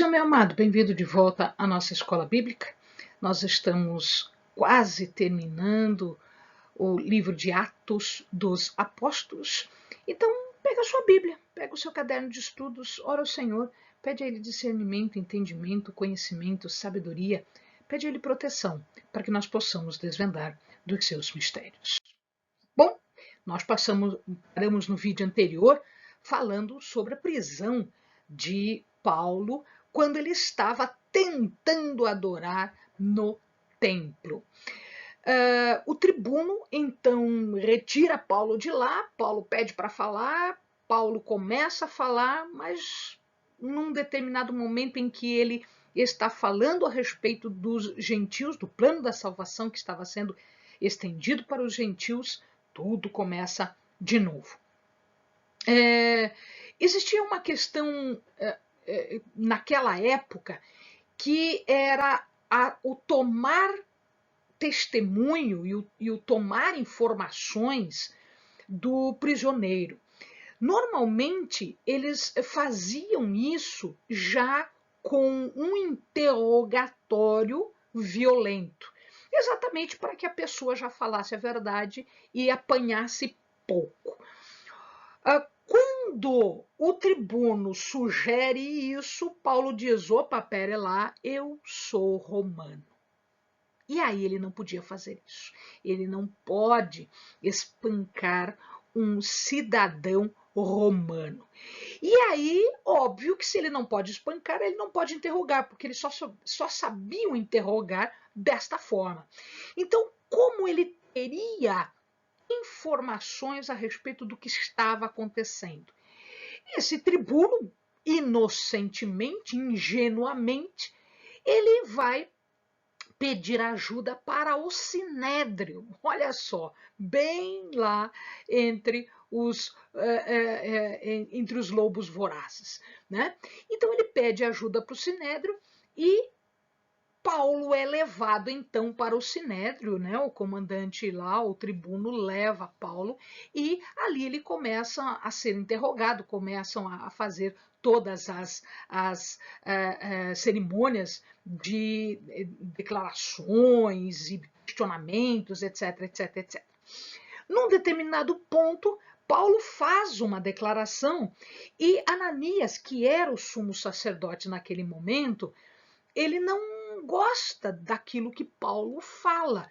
dia, meu amado, bem-vindo de volta à nossa escola bíblica. Nós estamos quase terminando o livro de Atos dos Apóstolos. Então, pega a sua Bíblia, pega o seu caderno de estudos, ora ao Senhor, pede a Ele discernimento, entendimento, conhecimento, sabedoria, pede a Ele proteção, para que nós possamos desvendar dos seus mistérios. Bom, nós paramos no vídeo anterior falando sobre a prisão de Paulo quando ele estava tentando adorar no templo. O tribuno então retira Paulo de lá, Paulo pede para falar, Paulo começa a falar, mas num determinado momento em que ele está falando a respeito dos gentios, do plano da salvação que estava sendo estendido para os gentios, tudo começa de novo. Existia uma questão naquela época que era o tomar testemunho e o tomar informações do prisioneiro. Normalmente, eles faziam isso já com um interrogatório violento, exatamente para que a pessoa já falasse a verdade e apanhasse pouco. Quando o tribuno sugere isso, Paulo diz: opa, pera lá, eu sou romano. E aí ele não podia fazer isso. Ele não pode espancar um cidadão romano. E aí, óbvio que se ele não pode espancar, ele não pode interrogar, porque eles só sabiam interrogar desta forma. Então, como ele teria informações a respeito do que estava acontecendo? Esse tribuno, inocentemente, ingenuamente, ele vai pedir ajuda para o Sinédrio. Olha só, bem lá entre os lobos vorazes, né? Então ele pede ajuda para o Sinédrio e Paulo é levado então para o Sinédrio, né? O comandante lá, o tribuno, leva Paulo e ali ele começa a ser interrogado, começam a fazer todas as cerimônias de declarações e questionamentos, etc, etc, etc. Num determinado ponto, Paulo faz uma declaração e Ananias, que era o sumo sacerdote naquele momento, ele não gosta daquilo que Paulo fala.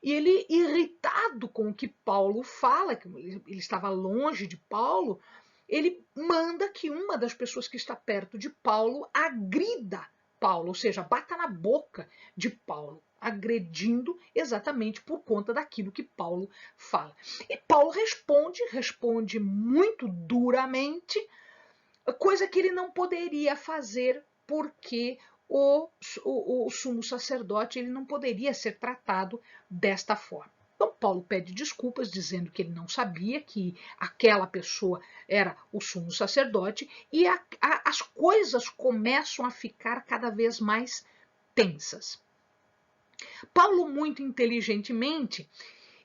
E ele, irritado com o que Paulo fala, que ele estava longe de Paulo, ele manda que uma das pessoas que está perto de Paulo agrida Paulo, ou seja, bata na boca de Paulo, agredindo exatamente por conta daquilo que Paulo fala. E Paulo responde muito duramente, coisa que ele não poderia fazer porque o sumo sacerdote ele não poderia ser tratado desta forma. Então Paulo pede desculpas, dizendo que ele não sabia que aquela pessoa era o sumo sacerdote, e as coisas começam a ficar cada vez mais tensas. Paulo, muito inteligentemente,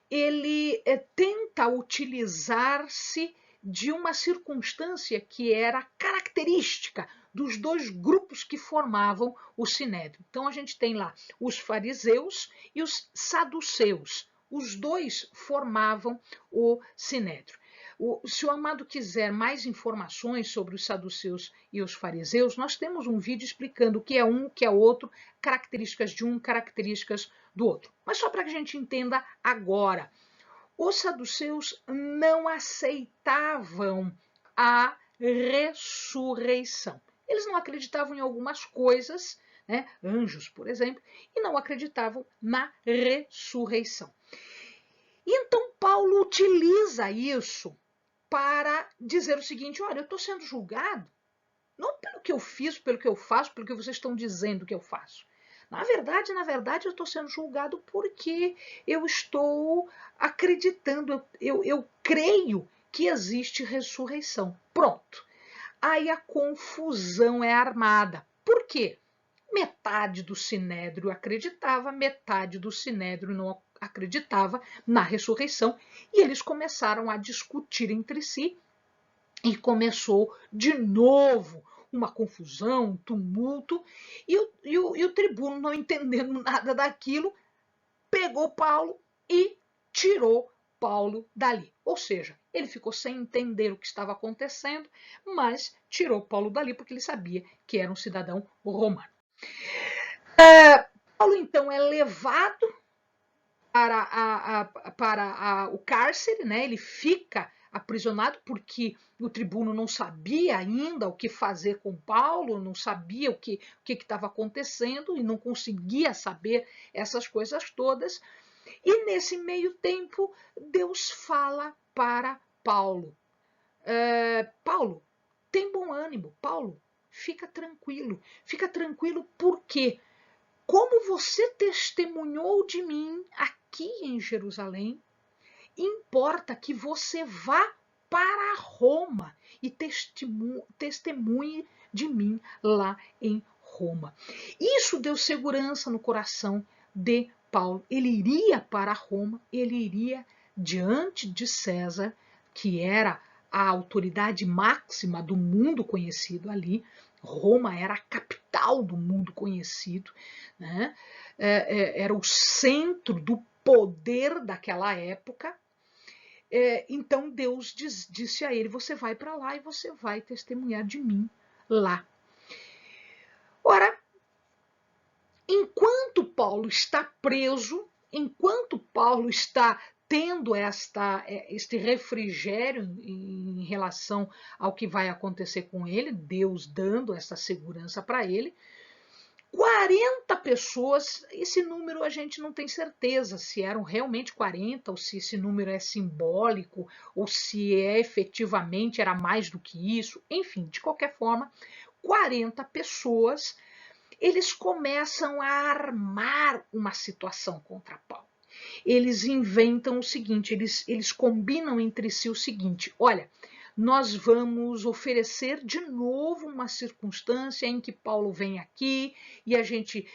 ele tenta utilizar-se de uma circunstância que era característica dos dois grupos que formavam o Sinédrio. Então a gente tem lá os fariseus e os saduceus. Os dois formavam o Sinédrio. Se o amado quiser mais informações sobre os saduceus e os fariseus, nós temos um vídeo explicando o que é um, o que é outro, características de um, características do outro. Mas só para que a gente entenda agora. Os saduceus não aceitavam a ressurreição. Eles não acreditavam em algumas coisas, né, anjos, por exemplo, e não acreditavam na ressurreição. E então Paulo utiliza isso para dizer o seguinte: olha, eu estou sendo julgado não pelo que eu fiz, pelo que eu faço, pelo que vocês estão dizendo que eu faço. Na verdade, eu estou sendo julgado porque eu estou acreditando, eu creio que existe ressurreição. Pronto. Aí a confusão é armada. Por quê? Metade do Sinédrio acreditava, metade do Sinédrio não acreditava na ressurreição, e eles começaram a discutir entre si, e começou de novo uma confusão, um tumulto, e o tribuno, não entendendo nada daquilo, pegou Paulo e tirou Paulo dali. Ou seja, ele ficou sem entender o que estava acontecendo, mas tirou Paulo dali porque ele sabia que era um cidadão romano. Paulo, então, é levado para o cárcere, né? Ele fica aprisionado porque o tribuno não sabia ainda o que fazer com Paulo, não sabia o que estava acontecendo e não conseguia saber essas coisas todas. E nesse meio tempo, Deus fala para Paulo: Paulo, tem bom ânimo, Paulo, fica tranquilo, por quê? Como você testemunhou de mim aqui em Jerusalém, importa que você vá para Roma e testemunhe de mim lá em Roma. Isso deu segurança no coração de Paulo. Ele iria para Roma, ele iria diante de César, que era a autoridade máxima do mundo conhecido ali. Roma era a capital do mundo conhecido, né? Era o centro do poder daquela época. Então Deus disse a ele: você vai para lá e você vai testemunhar de mim lá. Ora, enquanto Paulo está preso, enquanto Paulo está tendo este refrigério em relação ao que vai acontecer com ele, Deus dando essa segurança para ele, 40 pessoas, esse número a gente não tem certeza se eram realmente 40 ou se esse número é simbólico ou se efetivamente era mais do que isso, enfim, de qualquer forma, 40 pessoas, eles começam a armar uma situação contra Paulo. Eles inventam o seguinte, eles combinam entre si o seguinte: olha, nós vamos oferecer de novo uma circunstância em que Paulo vem aqui e a gente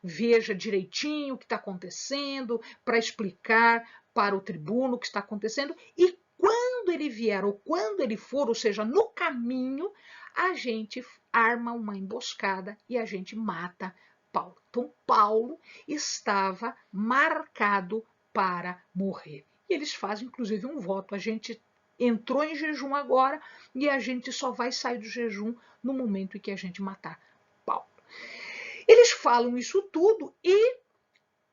veja direitinho o que está acontecendo, para explicar para o tribuno o que está acontecendo, e quando ele vier ou quando ele for, ou seja, no caminho, a gente arma uma emboscada e a gente mata Paulo. Então, Paulo estava marcado para morrer. E eles fazem, inclusive, um voto: a gente entrou em jejum agora e a gente só vai sair do jejum no momento em que a gente matar Paulo. Eles falam isso tudo e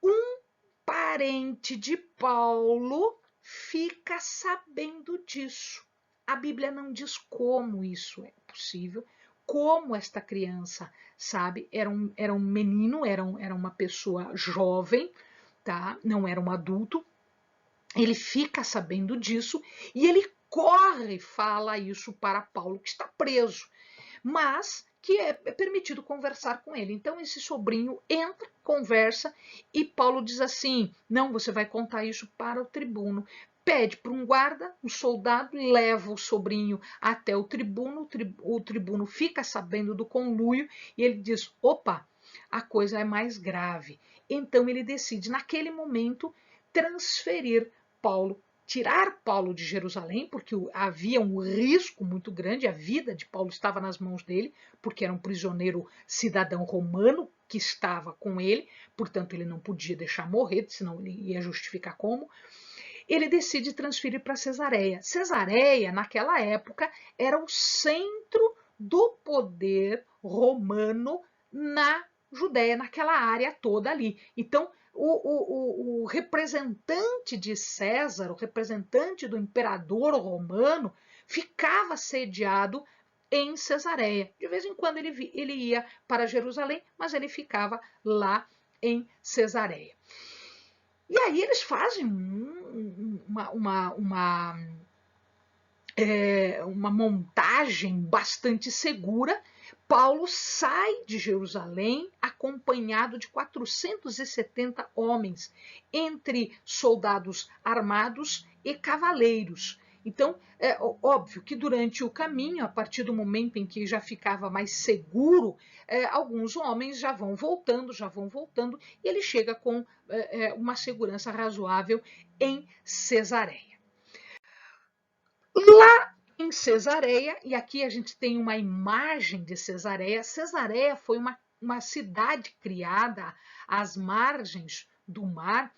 um parente de Paulo fica sabendo disso. A Bíblia não diz como isso é possível, como esta criança sabe. Era um menino, era uma pessoa jovem, tá? Não era um adulto. Ele fica sabendo disso e ele corre e fala isso para Paulo, que está preso, mas que é permitido conversar com ele. Então esse sobrinho entra, conversa, e Paulo diz assim: não, você vai contar isso para o tribuno. Pede para um guarda, um soldado, leva o sobrinho até o tribuno fica sabendo do conluio e ele diz: opa, a coisa é mais grave. Então ele decide, naquele momento, transferir Paulo, tirar Paulo de Jerusalém, porque havia um risco muito grande, a vida de Paulo estava nas mãos dele, porque era um prisioneiro cidadão romano que estava com ele, portanto ele não podia deixar morrer, senão ele ia justificar como. Ele decide transferir para Cesareia. Cesareia, naquela época, era o centro do poder romano na Judéia, naquela área toda ali. Então, o representante de César, o representante do imperador romano, ficava sediado em Cesareia. De vez em quando ele ia para Jerusalém, mas ele ficava lá em Cesareia. E aí eles fazem uma montagem bastante segura. Paulo sai de Jerusalém acompanhado de 470 homens, entre soldados armados e cavaleiros. Então, é óbvio que durante o caminho, a partir do momento em que já ficava mais seguro, alguns homens já vão voltando, e ele chega com uma segurança razoável em Cesareia. Lá em Cesareia, e aqui a gente tem uma imagem de Cesareia. Cesareia foi uma cidade criada às margens do mar,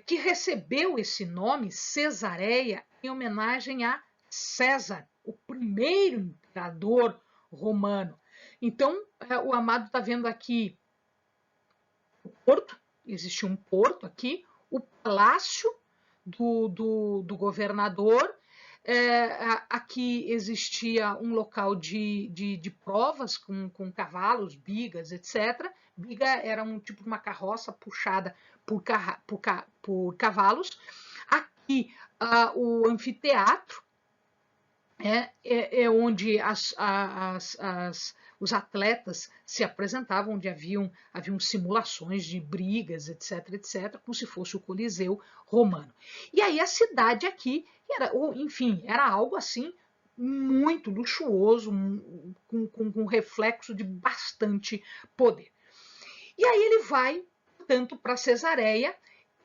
que recebeu esse nome, Cesareia, em homenagem a César, o primeiro imperador romano. Então, o Amado está vendo aqui o porto, existe um porto aqui, o palácio do governador. Aqui existia um local de provas com cavalos, bigas, etc. Biga era um tipo de uma carroça puxada por cavalos. Aqui o anfiteatro, onde os atletas se apresentavam, onde haviam simulações de brigas, etc., etc., como se fosse o Coliseu romano. E aí a cidade aqui era algo assim muito luxuoso, com reflexo de bastante poder. E aí ele vai, portanto, para Cesareia.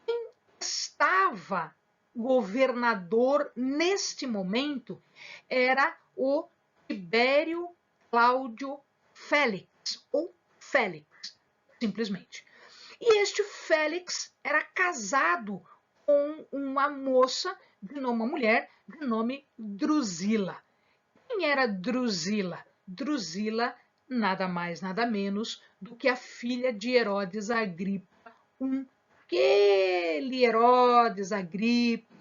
Quem estava governador neste momento era o Tibério Cláudio Félix, ou Félix, simplesmente. E este Félix era casado com uma moça, uma mulher de nome Drusila. Quem era Drusila? Drusila, nada mais, nada menos do que a filha de Herodes Agripa, aquele Herodes Agripa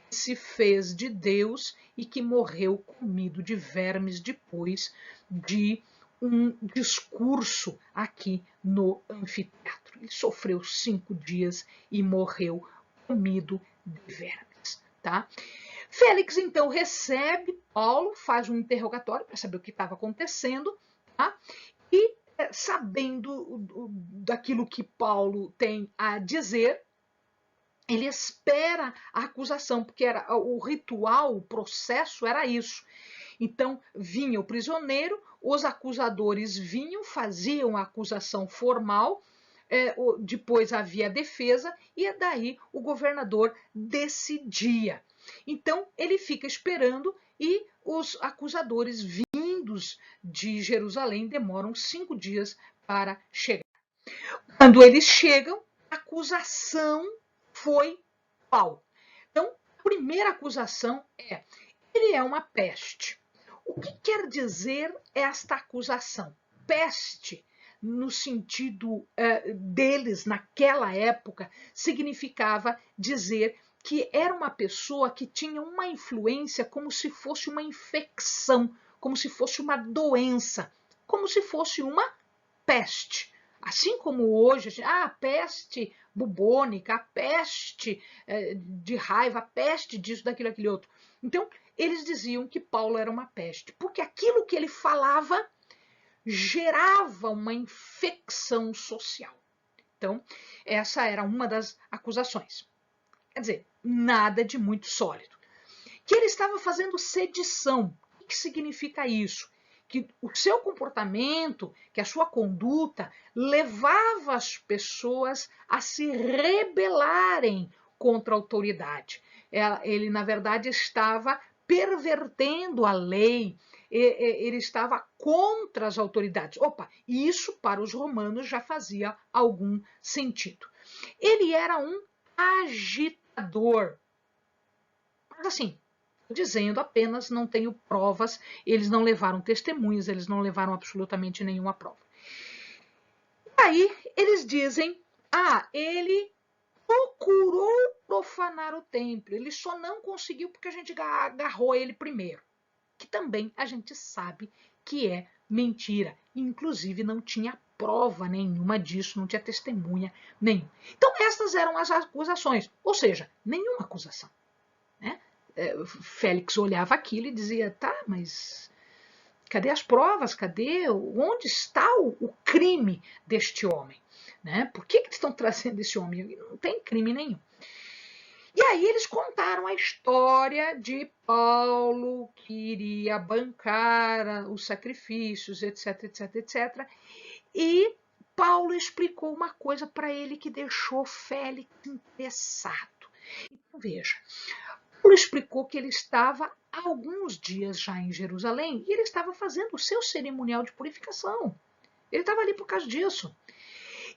que se fez de Deus e que morreu comido de vermes depois de um discurso aqui no anfiteatro. Ele sofreu 5 dias e morreu comido de vermes, tá? Félix, então, recebe Paulo, faz um interrogatório para saber o que estava acontecendo, tá? E, sabendo daquilo que Paulo tem a dizer, ele espera a acusação, porque era o ritual, o processo era isso. Então, vinha o prisioneiro, os acusadores vinham, faziam a acusação formal, depois havia a defesa, e daí o governador decidia. Então, ele fica esperando e os acusadores vindos de Jerusalém demoram 5 dias para chegar. Quando eles chegam, a acusação foi qual? Então, a primeira acusação ele é uma peste. O que quer dizer esta acusação? Peste, no sentido deles naquela época, significava dizer que era uma pessoa que tinha uma influência como se fosse uma infecção, como se fosse uma doença, como se fosse uma peste. Assim como hoje, a peste bubônica, a peste de raiva, a peste disso, daquilo, aquele outro. Então, eles diziam que Paulo era uma peste, porque aquilo que ele falava gerava uma infecção social. Então, essa era uma das acusações. Quer dizer, nada de muito sólido. Que ele estava fazendo sedição. O que significa isso? Que o seu comportamento, que a sua conduta levava as pessoas a se rebelarem contra a autoridade. Ele, na verdade, estava pervertendo a lei, ele estava contra as autoridades. Opa, isso para os romanos já fazia algum sentido. Ele era um agitador. Mas assim, dizendo apenas, não tenho provas, eles não levaram testemunhas, eles não levaram absolutamente nenhuma prova. Aí eles dizem, ele procurou profanar o templo, ele só não conseguiu porque a gente agarrou ele primeiro, que também a gente sabe que é mentira, inclusive não tinha prova nenhuma disso, não tinha testemunha nenhuma. Então essas eram as acusações, ou seja, nenhuma acusação, né? Félix olhava aquilo e dizia, tá, mas cadê as provas? Onde está o crime deste homem? Né? Por que estão trazendo esse homem? Não tem crime nenhum. E aí eles contaram a história de Paulo, que iria bancar os sacrifícios, etc, etc, etc. E Paulo explicou uma coisa para ele que deixou Félix interessado. Então, veja, Paulo explicou que ele estava há alguns dias já em Jerusalém e ele estava fazendo o seu cerimonial de purificação. Ele estava ali por causa disso.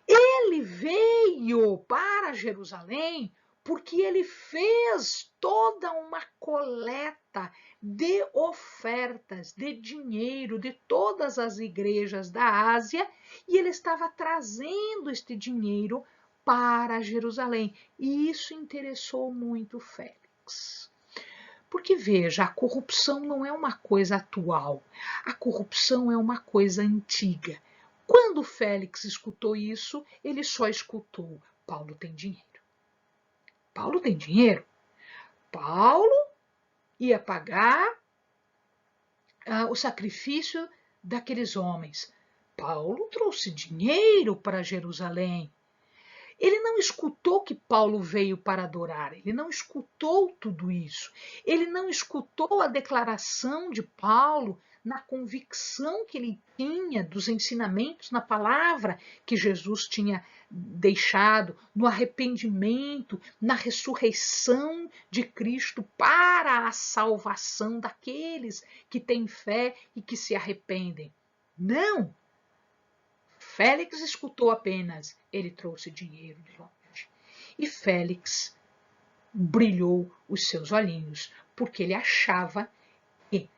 Ele veio para Jerusalém porque ele fez toda uma coleta de ofertas, de dinheiro de todas as igrejas da Ásia e ele estava trazendo este dinheiro para Jerusalém. E isso interessou muito Félix. Porque veja, a corrupção não é uma coisa atual, a corrupção é uma coisa antiga. Quando Félix escutou isso, ele só escutou: Paulo tem dinheiro. Paulo tem dinheiro. Paulo ia pagar o sacrifício daqueles homens. Paulo trouxe dinheiro para Jerusalém. Ele não escutou que Paulo veio para adorar, ele não escutou tudo isso. Ele não escutou a declaração de Paulo na convicção que ele tinha dos ensinamentos na palavra que Jesus tinha deixado, no arrependimento, na ressurreição de Cristo para a salvação daqueles que têm fé e que se arrependem. Não! Félix escutou apenas: ele trouxe dinheiro de longe. E Félix brilhou os seus olhinhos, porque ele achava que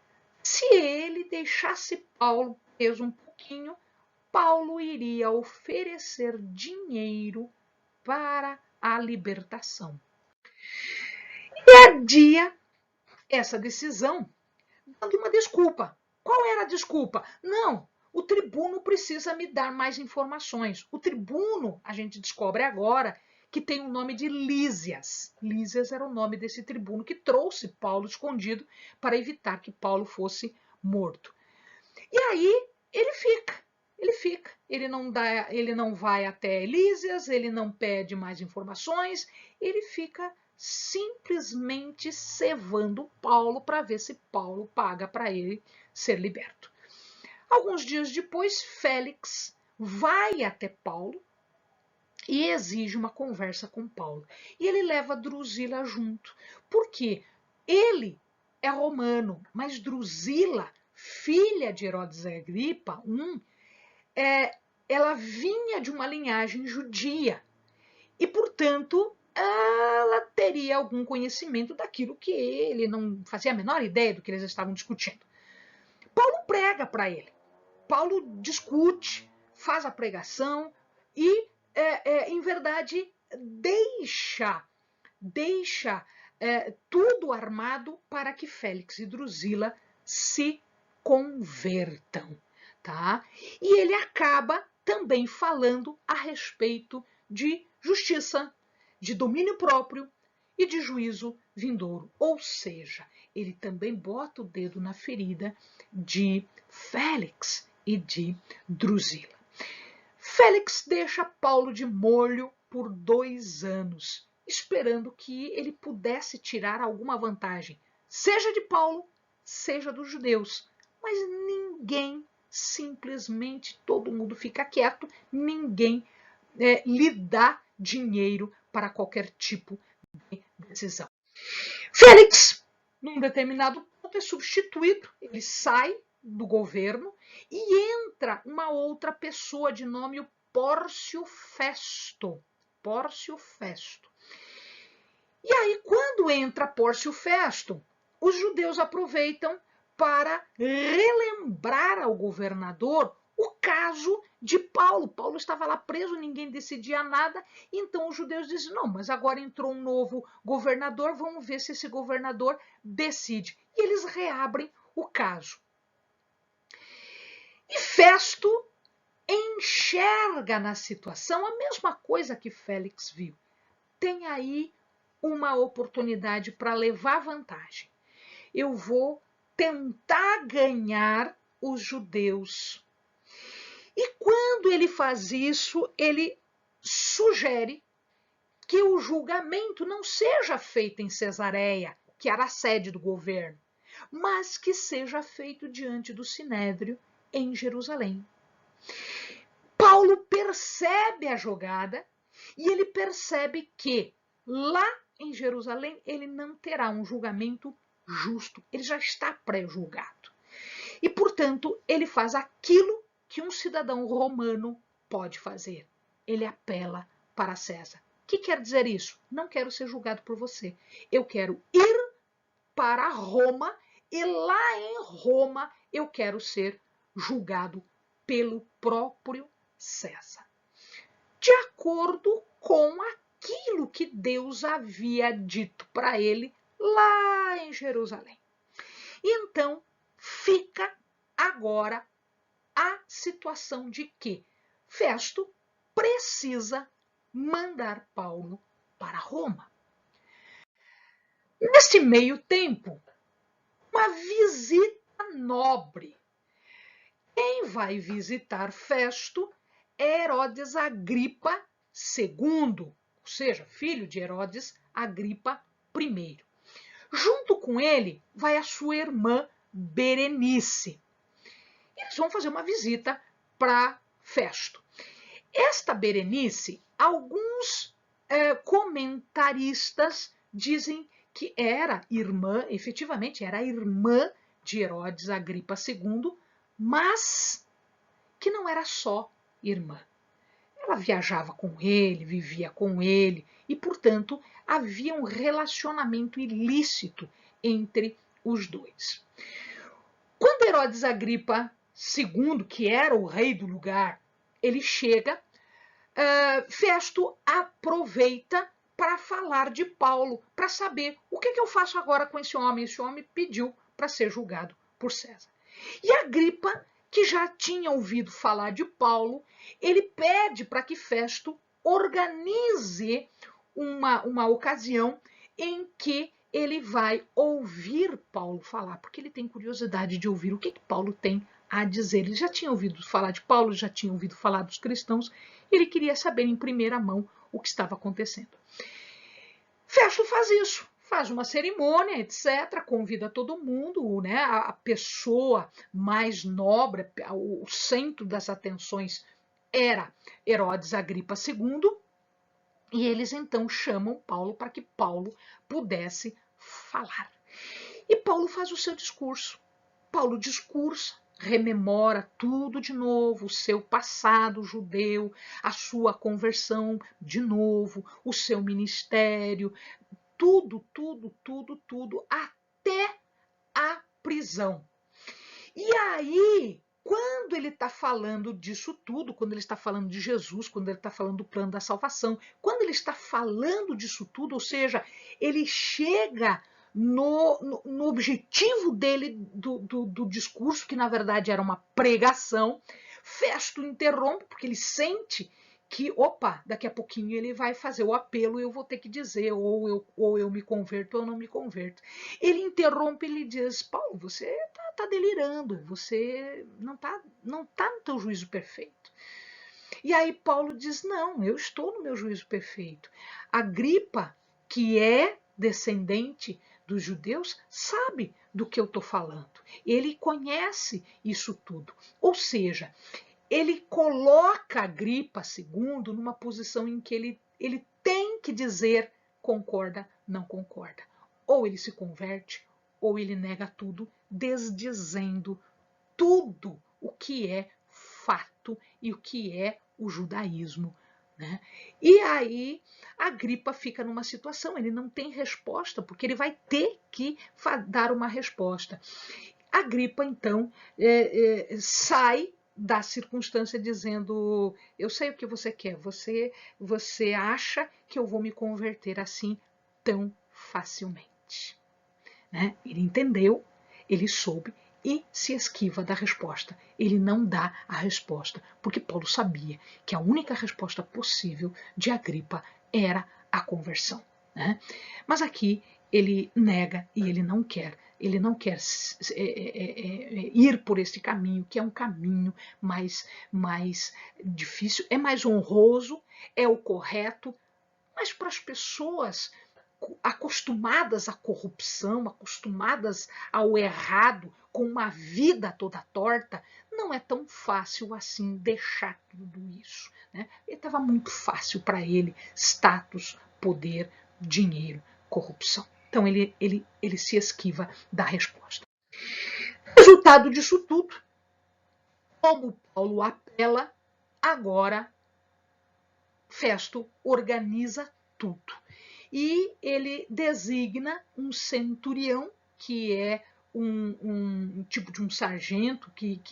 se ele deixasse Paulo preso um pouquinho, Paulo iria oferecer dinheiro para a libertação. E adia essa decisão dando uma desculpa. Qual era a desculpa? Não, o tribuno precisa me dar mais informações. O tribuno, a gente descobre agora, que tem o nome de Lísias. Lísias era o nome desse tribuno que trouxe Paulo escondido para evitar que Paulo fosse morto. E aí ele fica. Ele não vai até Lísias, ele não pede mais informações, ele fica simplesmente cevando Paulo para ver se Paulo paga para ele ser liberto. Alguns dias depois, Félix vai até Paulo e exige uma conversa com Paulo. E ele leva Drusila junto, porque ele é romano, mas Drusila, filha de Herodes Agripa ela vinha de uma linhagem judia e, portanto, ela teria algum conhecimento daquilo que ele não fazia a menor ideia do que eles estavam discutindo. Paulo prega para ele. Paulo discute, faz a pregação e, em verdade, deixa tudo armado para que Félix e Drusila se convertam. Tá? E ele acaba também falando a respeito de justiça, de domínio próprio e de juízo vindouro. Ou seja, ele também bota o dedo na ferida de Félix e de Drusila. Félix deixa Paulo de molho por 2 anos, esperando que ele pudesse tirar alguma vantagem, seja de Paulo, seja dos judeus. Mas ninguém, simplesmente todo mundo fica quieto, ninguém lhe dá dinheiro para qualquer tipo de decisão. Félix, num determinado ponto, é substituído, ele sai do governo e entra uma outra pessoa de nome Pórcio Festo. Pórcio Festo. E aí, quando entra Pórcio Festo, os judeus aproveitam para relembrar ao governador o caso de Paulo. Paulo estava lá preso, ninguém decidia nada, então os judeus dizem: não, mas agora entrou um novo governador, vamos ver se esse governador decide. E eles reabrem o caso. E Festo enxerga na situação a mesma coisa que Félix viu. Tem aí uma oportunidade para levar vantagem. Eu vou tentar ganhar os judeus. E quando ele faz isso, ele sugere que o julgamento não seja feito em Cesareia, que era a sede do governo, mas que seja feito diante do Sinédrio em Jerusalém. Paulo percebe a jogada e ele percebe que lá em Jerusalém ele não terá um julgamento justo, ele já está pré-julgado. E, portanto, ele faz aquilo que um cidadão romano pode fazer. Ele apela para César. O que quer dizer isso? Não quero ser julgado por você. Eu quero ir para Roma e lá em Roma eu quero ser julgado pelo próprio César. De acordo com aquilo que Deus havia dito para ele lá em Jerusalém. E então fica agora a situação de que Festo precisa mandar Paulo para Roma. Nesse meio tempo, uma visita nobre. Quem vai visitar Festo é Herodes Agripa II, ou seja, filho de Herodes Agripa I. Junto com ele vai a sua irmã Berenice. Eles vão fazer uma visita para Festo. Esta Berenice, alguns comentaristas dizem que era irmã, efetivamente era irmã de Herodes Agripa II, mas que não era só irmã. Ela viajava com ele, vivia com ele e, portanto, havia um relacionamento ilícito entre os dois. Quando Herodes Agripa II, que era o rei do lugar, ele chega, Festo aproveita para falar de Paulo, para saber o que eu faço agora com esse homem. Esse homem pediu para ser julgado por César. E Agripa, que já tinha ouvido falar de Paulo, ele pede para que Festo organize uma ocasião em que ele vai ouvir Paulo falar, porque ele tem curiosidade de ouvir o que Paulo tem a dizer. Ele já tinha ouvido falar de Paulo, já tinha ouvido falar dos cristãos, ele queria saber em primeira mão o que estava acontecendo. Festo faz isso, faz uma cerimônia, etc., convida todo mundo, né? A pessoa mais nobre, o centro das atenções era Herodes Agripa II, e eles então chamam Paulo para que Paulo pudesse falar. E Paulo faz o seu discurso. Paulo discursa, rememora tudo de novo, o seu passado judeu, a sua conversão de novo, o seu ministério, tudo, até a prisão. E aí, quando ele está falando disso tudo, quando ele está falando de Jesus, quando ele está falando do plano da salvação, quando ele está falando disso tudo, ou seja, ele chega no objetivo dele do discurso, que na verdade era uma pregação, Festo interrompe, porque ele sente que, opa, daqui a pouquinho ele vai fazer o apelo e eu vou ter que dizer, ou eu me converto ou não me converto. Ele interrompe e ele diz, Paulo, você está delirando, você não tá no teu juízo perfeito. E aí Paulo diz, não, eu estou no meu juízo perfeito. Agripa, que é descendente dos judeus, sabe do que eu estou falando. Ele conhece isso tudo. Ou seja, ele coloca Agripa II numa posição em que ele tem que dizer concorda, não concorda. Ou ele se converte, ou ele nega tudo, desdizendo tudo o que é fato e o que é o judaísmo. Né? E aí Agripa fica numa situação, ele não tem resposta, porque ele vai ter que dar uma resposta. Agripa, então, sai da circunstância dizendo, eu sei o que você quer, você acha que eu vou me converter assim tão facilmente. Né? Ele entendeu, ele soube e se esquiva da resposta. Ele não dá a resposta, porque Paulo sabia que a única resposta possível de Agripa era a conversão. Né? Mas aqui ele nega e ele não quer ir por esse caminho, que é um caminho mais difícil, é mais honroso, é o correto, mas para as pessoas acostumadas à corrupção, acostumadas ao errado, com uma vida toda torta, não é tão fácil assim deixar tudo isso. Né? Estava muito fácil para ele, status, poder, dinheiro, corrupção. Então ele se esquiva da resposta. Resultado disso tudo, como Paulo apela, agora Festo organiza tudo. E ele designa um centurião, que é um tipo de um sargento que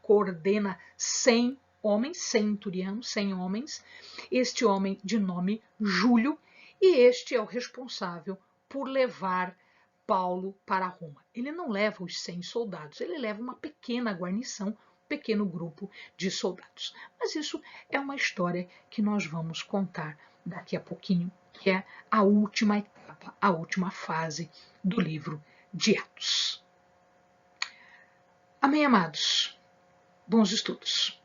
coordena 100 homens, centurião, 100 homens. Este homem de nome Júlio, e este é o responsável por levar Paulo para Roma. Ele não leva os 100 soldados, ele leva uma pequena guarnição, um pequeno grupo de soldados. Mas isso é uma história que nós vamos contar daqui a pouquinho, que é a última etapa, a última fase do livro de Atos. Amém, amados? Bons estudos!